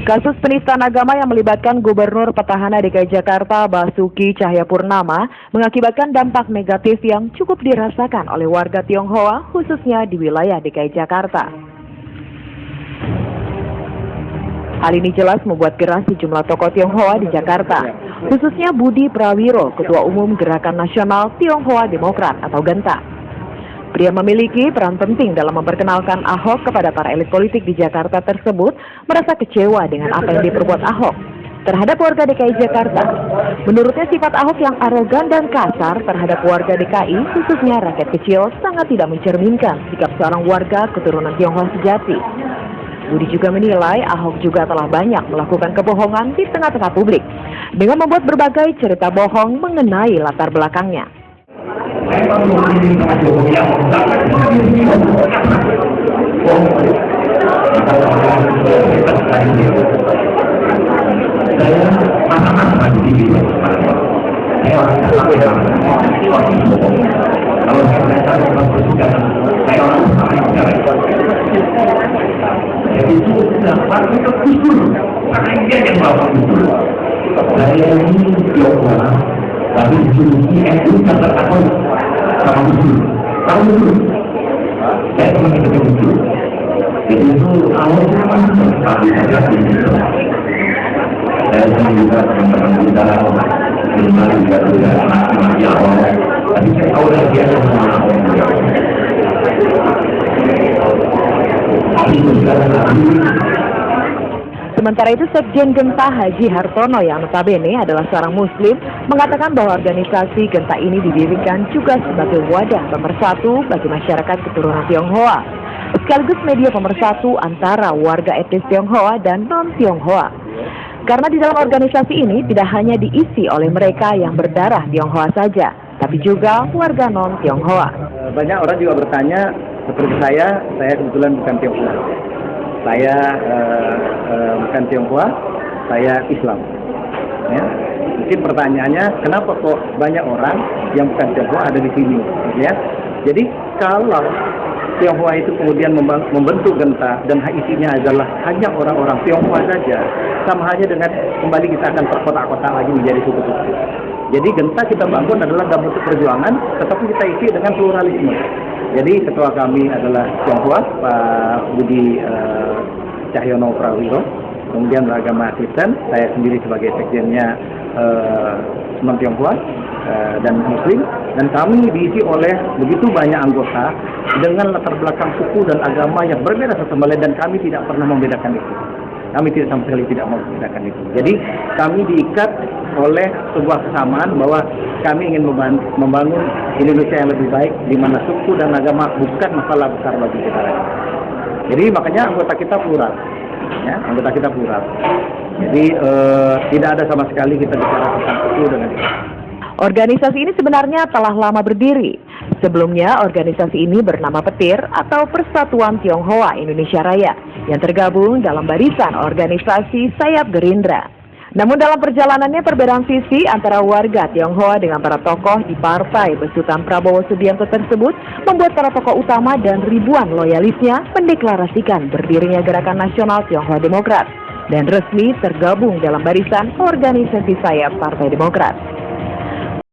Kasus penistaan agama yang melibatkan Gubernur Petahana DKI Jakarta Basuki Cahayapurnama mengakibatkan dampak negatif yang cukup dirasakan oleh warga Tionghoa khususnya di wilayah DKI Jakarta. Hal ini jelas membuat gerah sejumlah tokoh Tionghoa di Jakarta, khususnya Budi Prawiro, Ketua Umum Gerakan Nasional Tionghoa Demokrat atau GENTA. Pria memiliki peran penting dalam memperkenalkan Ahok kepada para elit politik di Jakarta tersebut merasa kecewa dengan apa yang diperbuat Ahok terhadap warga DKI Jakarta. Menurutnya sifat Ahok yang arogan dan kasar terhadap warga DKI, khususnya rakyat kecil, sangat tidak mencerminkan sikap seorang warga keturunan Tionghoa sejati. Budi juga menilai Ahok juga telah banyak melakukan kebohongan di tengah-tengah publik dengan membuat berbagai cerita bohong mengenai latar belakangnya. Saya ini Tionghoa, tapi juluki itu kata-kata sama musuh, tahu dulu. Saya pernah ketemu dulu. Itu awalnya kan tapi saya juga teman-teman kita juga anak-anak awal. Tapi saya tahu dari dia semua orang juga. Sementara itu, Sekjen GENTA Haji Hartono yang notabene adalah seorang Muslim mengatakan bahwa organisasi GENTA ini didirikan juga sebagai wadah pemersatu bagi masyarakat keturunan Tionghoa, sekaligus media pemersatu antara warga etnis Tionghoa dan non-Tionghoa. Karena di dalam organisasi ini tidak hanya diisi oleh mereka yang berdarah Tionghoa saja, tapi juga warga non-Tionghoa. Banyak orang juga bertanya, seperti saya kebetulan bukan Tionghoa. Saya bukan Tionghoa, saya Islam. Ya. Mungkin pertanyaannya, kenapa kok banyak orang yang bukan Tionghoa ada di sini? Ya. Jadi kalau Tionghoa itu kemudian membentuk GENTA dan isinya adalah hanya orang-orang Tionghoa saja, sama halnya dengan kembali kita akan terkotak-kotak lagi menjadi suku-suku. Jadi GENTA kita bangun adalah dalam bentuk perjuangan, tetapi kita isi dengan pluralisme. Jadi ketua kami adalah Tionghoa, Pak Budi Cahyono Prawiro, kemudian beragama Kristen, saya sendiri sebagai sekjennya teman Tionghoa dan Muslim, dan kami diisi oleh begitu banyak anggota dengan latar belakang suku dan agama yang berbeda satu sama lain, dan kami tidak pernah membedakan itu. Kami tidak sama sekali tidak mau membedakan itu. Jadi kami diikat oleh sebuah kesamaan bahwa kami ingin membangun Indonesia yang lebih baik, di mana suku dan agama bukan masalah besar bagi kita lagi. Jadi makanya anggota kita plural, ya, anggota kita plural. Jadi tidak ada sama sekali kita bicara tentang suku dengan itu. Organisasi ini sebenarnya telah lama berdiri. Sebelumnya, organisasi ini bernama Petir atau Persatuan Tionghoa Indonesia Raya yang tergabung dalam barisan organisasi sayap Gerindra. Namun dalam perjalanannya perbedaan visi antara warga Tionghoa dengan para tokoh di Partai Besutan Prabowo Subianto tersebut membuat para tokoh utama dan ribuan loyalisnya mendeklarasikan berdirinya Gerakan Nasional Tionghoa Demokrat dan resmi tergabung dalam barisan organisasi sayap Partai Demokrat.